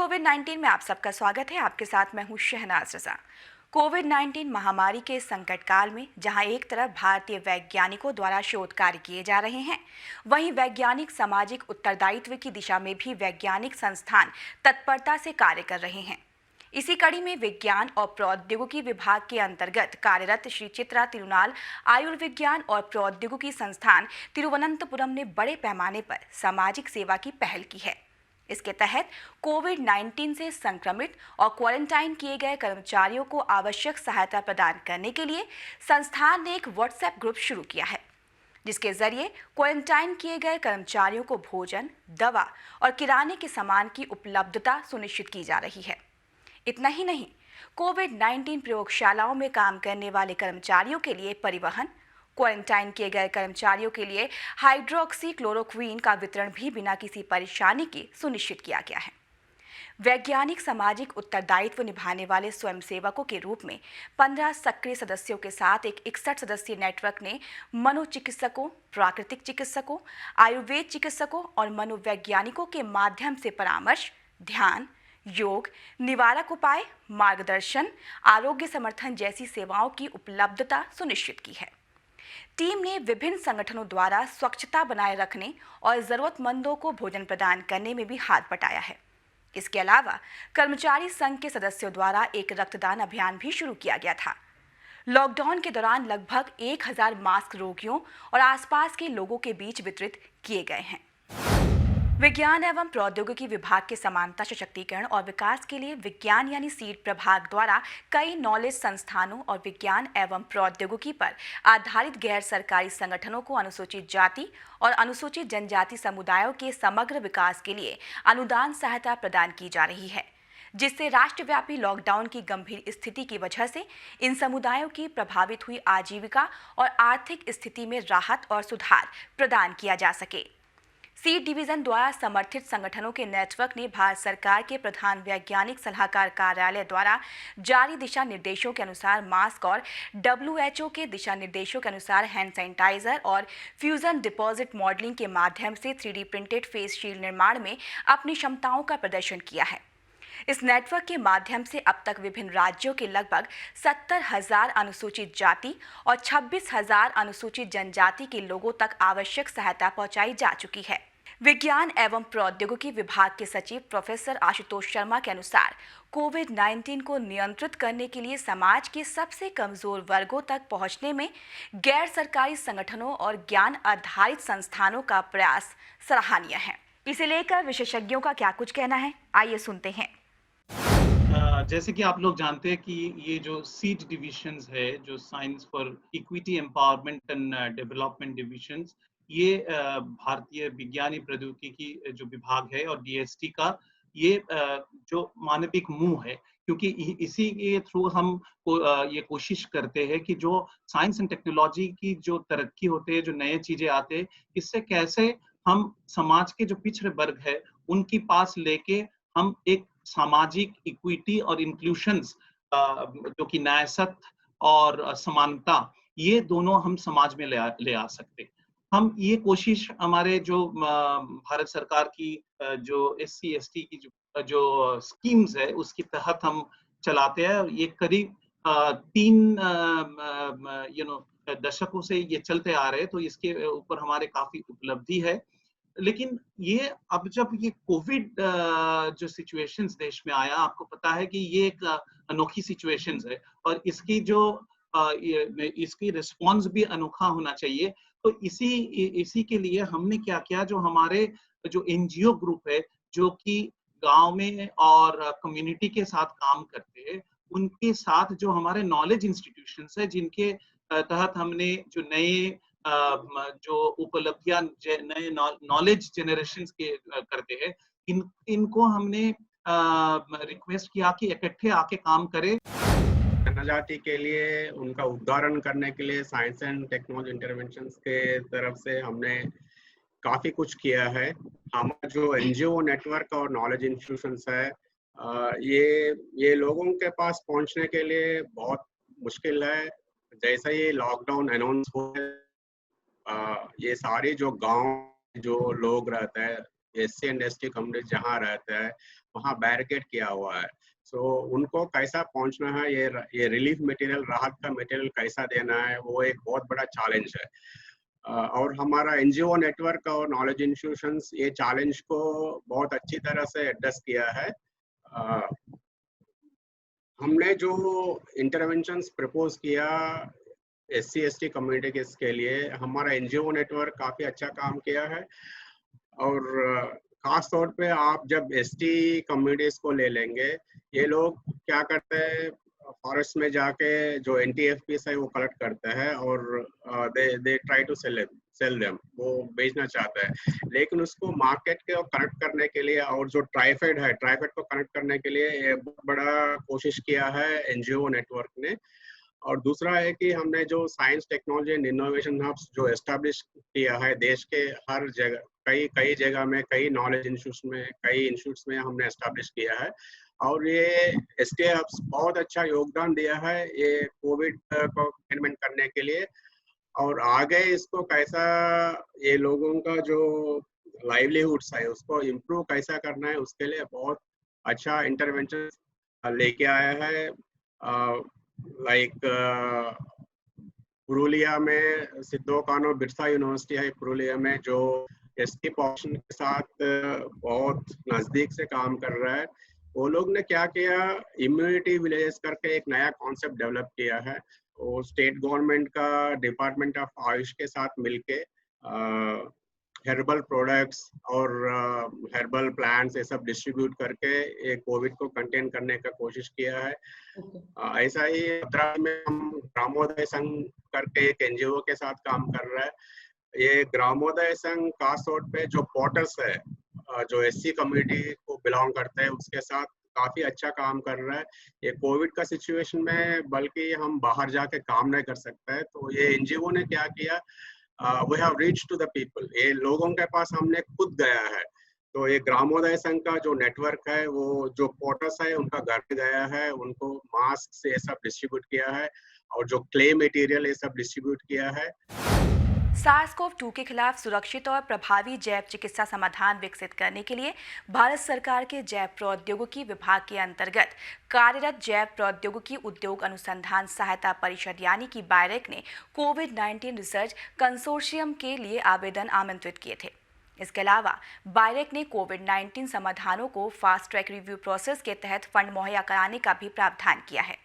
कोविड-19 में आप सबका स्वागत है। आपके साथ मैं हूं शहनाज रजा। कोविड-19 महामारी के संकट काल में जहां एक तरफ भारतीय वैज्ञानिकों द्वारा शोध कार्य किए जा रहे हैं, वहीं वैज्ञानिक सामाजिक उत्तरदायित्व की दिशा में भी वैज्ञानिक संस्थान तत्परता से कार्य कर रहे हैं। इसी कड़ी में विज्ञान और प्रौद्योगिकी विभाग के अंतर्गत कार्यरत श्री चित्रा तिरुनाल आयुर्विज्ञान और प्रौद्योगिकी संस्थान तिरुवनंतपुरम ने बड़े पैमाने पर सामाजिक सेवा की पहल की है। इसके तहत कोविड-19 से संक्रमित और क्वारंटाइन किए गए कर्मचारियों को आवश्यक सहायता प्रदान करने के लिए संस्थान ने एक व्हाट्सएप ग्रुप शुरू किया है, जिसके जरिए क्वारंटाइन किए गए कर्मचारियों को भोजन, दवा और किराने के सामान की उपलब्धता सुनिश्चित की जा रही है। इतना ही नहीं, कोविड-19 प्रयोगशालाओं में काम करने वाले कर्मचारियों के लिए परिवहन, क्वारंटाइन किए गए कर्मचारियों के लिए हाइड्रोक्सी क्लोरोक्वीन का वितरण भी बिना किसी परेशानी के सुनिश्चित किया गया है। वैज्ञानिक सामाजिक उत्तरदायित्व निभाने वाले स्वयंसेवकों के रूप में 15 सक्रिय सदस्यों के साथ एक 61 सदस्यीय नेटवर्क ने मनोचिकित्सकों, प्राकृतिक चिकित्सकों, आयुर्वेद चिकित्सकों और मनोवैज्ञानिकों के माध्यम से परामर्श, ध्यान, योग, निवारक उपाय, मार्गदर्शन, आरोग्य समर्थन जैसी सेवाओं की उपलब्धता सुनिश्चित की है। टीम ने विभिन्न संगठनों द्वारा स्वच्छता बनाए रखने और जरूरतमंदों को भोजन प्रदान करने में भी हाथ बटाया है। इसके अलावा कर्मचारी संघ के सदस्यों द्वारा एक रक्तदान अभियान भी शुरू किया गया था। लॉकडाउन के दौरान लगभग 1000 मास्क रोगियों और आसपास के लोगों के बीच वितरित किए गए हैं। विज्ञान एवं प्रौद्योगिकी विभाग के समानता सशक्तिकरण और विकास के लिए विज्ञान यानी सीड प्रभाग द्वारा कई नॉलेज संस्थानों और विज्ञान एवं प्रौद्योगिकी पर आधारित गैर सरकारी संगठनों को अनुसूचित जाति और अनुसूचित जनजाति समुदायों के समग्र विकास के लिए अनुदान सहायता प्रदान की जा रही है, जिससे राष्ट्रव्यापी लॉकडाउन की गंभीर स्थिति की वजह से इन समुदायों की प्रभावित हुई आजीविका और आर्थिक स्थिति में राहत और सुधार प्रदान किया जा सके। सीड डिवीजन द्वारा समर्थित संगठनों के नेटवर्क ने भारत सरकार के प्रधान वैज्ञानिक सलाहकार कार्यालय द्वारा जारी दिशा निर्देशों के अनुसार मास्क और WHO के दिशा निर्देशों के अनुसार हैंड सैनिटाइजर और फ्यूजन डिपॉजिट मॉडलिंग के माध्यम से 3D प्रिंटेड फेस शील्ड निर्माण में अपनी क्षमताओं का प्रदर्शन किया है। इस नेटवर्क के माध्यम से अब तक विभिन्न राज्यों के लगभग 70,000 अनुसूचित जाति और 26,000 अनुसूचित जनजाति के लोगों तक आवश्यक सहायता पहुंचाई जा चुकी है। विज्ञान एवं प्रौद्योगिकी विभाग के सचिव प्रोफेसर आशुतोष शर्मा के अनुसार कोविड-19 को नियंत्रित करने के लिए समाज के सबसे कमजोर वर्गों तक पहुंचने में गैर सरकारी संगठनों और ज्ञान आधारित संस्थानों का प्रयास सराहनीय है। इसे लेकर विशेषज्ञों का क्या कुछ कहना है, आइए सुनते हैं। जैसे कि आप लोग जानते हैं कि ये जो सीड डिविजन्स है, जो science for equity empowerment and development divisions, ये भारतीय विज्ञान प्रौद्योगिकी जो विभाग है और DST का ये जो मानविक मुंह है, क्योंकि इसी के थ्रू हम ये कोशिश करते हैं कि जो साइंस एंड टेक्नोलॉजी की जो तरक्की होते हैं, जो नए चीजें आते हैं, इससे कैसे हम समाज के जो पिछड़े वर्ग है उनके पास लेके हम एक सामाजिक इक्विटी और इंक्लूशंस जो कि न्यायसत और समानता, ये दोनों हम समाज में ले आ सकते। हम ये कोशिश हमारे जो भारत सरकार की जो SC ST की जो स्कीम्स है उसके तहत हम चलाते हैं। ये करीब 3 दशकों से ये चलते आ रहे हैं, तो इसके ऊपर हमारे काफी उपलब्धि है। लेकिन ये अब जब ये कोविड जो सिचुएशंस देश में आया, आपको पता है कि ये एक अनोखी सिचुएशंस है और इसकी जो इसकी रिस्पॉन्स भी अनोखा होना चाहिए। तो इसी के लिए हमने क्या किया, जो हमारे जो NGO ग्रुप है जो कि गांव में और कम्युनिटी के साथ काम करते हैं, उनके साथ जो हमारे नॉलेज इंस्टीट्यूशंस है जिनके तहत हमने जो नए जो उपलब्धियां नए नॉलेज जनरेशन के करते हैं, इनको हमने रिक्वेस्ट किया कि इकट्ठे आके काम करें। जनजाति के लिए उनका उद्धारण करने के लिए साइंस एंड टेक्नोलॉजी इंटरवेंशंस के तरफ से हमने काफी कुछ किया है। हमारा जो NGO नेटवर्क और नॉलेज इंस्टीट्यूशंस है, ये लोगों के पास पहुंचने के लिए बहुत मुश्किल है। जैसे ये लॉकडाउन अनाउंस हुआ, ये सारे जो गांव जो लोग रहते हैं SC एंड ST कम्युनिटी जहाँ रहते हैं वहाँ बैरिकेड किया हुआ है। सो उनको कैसा पहुंचना है, ये रिलीफ मटेरियल, राहत का मटेरियल कैसा देना है, वो एक बहुत बड़ा चैलेंज है। और हमारा NGO नेटवर्क और नॉलेज इंस्टीट्यूशंस ये चैलेंज को बहुत अच्छी तरह से एड्रेस किया है। हमने जो इंटरवेंशंस प्रपोज किया SC ST कम्युनिटी के लिए, हमारा NGO नेटवर्क काफी अच्छा काम किया है। और खास तौर पे आप जब ST कम्युनिटीज को ले लेंगे, ये लोग क्या करते हैं, फॉरेस्ट में जाके जो NTFPs है वो कलेक्ट करते हैं और they try to sell them, वो बेचना चाहते हैं। लेकिन उसको मार्केट के और कनेक्ट करने के लिए, और जो ट्राइफेड को कनेक्ट करने के लिए ये बहुत बड़ा कोशिश किया है NGO नेटवर्क ने। और दूसरा है कि हमने जो science technology and innovation hubs जो एस्टेब्लिश किया है देश के हर जगह, कई जगह में, कई नॉलेज इंस्टीट्यूट्स में हमने एस्टेब्लिश किया है। और ये STA हब्स बहुत अच्छा योगदान दिया है ये कोविड को कंटेनमेंट करने के लिए। और आगे इसको कैसा, ये लोगों का जो लाइवलीहुड्स है उसको इम्प्रूव कैसा करना है, उसके लिए बहुत अच्छा इंटरवेंशन लेके आया है। लाइक पुरुलिया में सिद्धो कानो बिरसा यूनिवर्सिटी है पुरुलिया में, जो ST पॉपुलेशन के साथ बहुत नजदीक से काम कर रहा है। वो लोग ने क्या किया, इम्यूनिटी विलेजेस करके एक नया कॉन्सेप्ट डेवलप किया है। वो स्टेट गवर्नमेंट का डिपार्टमेंट ऑफ आयुष के साथ मिलके हेर्बल प्रोडक्ट्स और हेर्बल प्लांट्स ये सब डिस्ट्रीब्यूट करके ये कोविड को कंटेन करने का कोशिश किया है। ऐसा ही उत्तराखंड में हम ग्रामोदय संघ करके एक NGO के साथ काम कर रहा है। ये ग्रामोदय संघ खास तौर पे जो पोर्टर्स है, जो SC कम्युनिटी को बिलोंग करते हैं, उसके साथ काफी अच्छा काम कर रहा है। ये कोविड का सिचुएशन में बल्कि हम बाहर जाके काम नहीं कर सकते हैं, तो ये NGO ने क्या किया, we have reach to the people, ये लोगों के पास हमने खुद गया है। तो ये ग्रामोदय संघ का जो नेटवर्क है, वो जो पोर्टर्स है उनका घर पे गया है, उनको मास्क ये सब डिस्ट्रीब्यूट किया है और जो क्ले मटेरियल ये सब डिस्ट्रीब्यूट किया है। SARS-CoV-2 के खिलाफ सुरक्षित और प्रभावी जैव चिकित्सा समाधान विकसित करने के लिए भारत सरकार के जैव प्रौद्योगिकी विभाग के अंतर्गत कार्यरत जैव प्रौद्योगिकी उद्योग अनुसंधान सहायता परिषद यानी कि बायरेक ने कोविड-19 रिसर्च कंसोर्शियम के लिए आवेदन आमंत्रित किए थे। इसके अलावा बायरेक ने कोविड-19 समाधानों को फास्ट ट्रैक रिव्यू प्रोसेस के तहत फंड मुहैया कराने का भी प्रावधान किया है।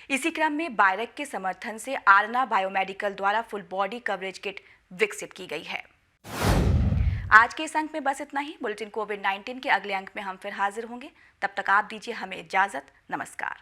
इसी क्रम में बायरेक के समर्थन से आरना बायोमेडिकल द्वारा फुल बॉडी कवरेज किट विकसित की गई है। आज के इस अंक में बस इतना ही। बुलेटिन कोविड-19 के अगले अंक में हम फिर हाजिर होंगे। तब तक आप दीजिए हमें इजाजत। नमस्कार।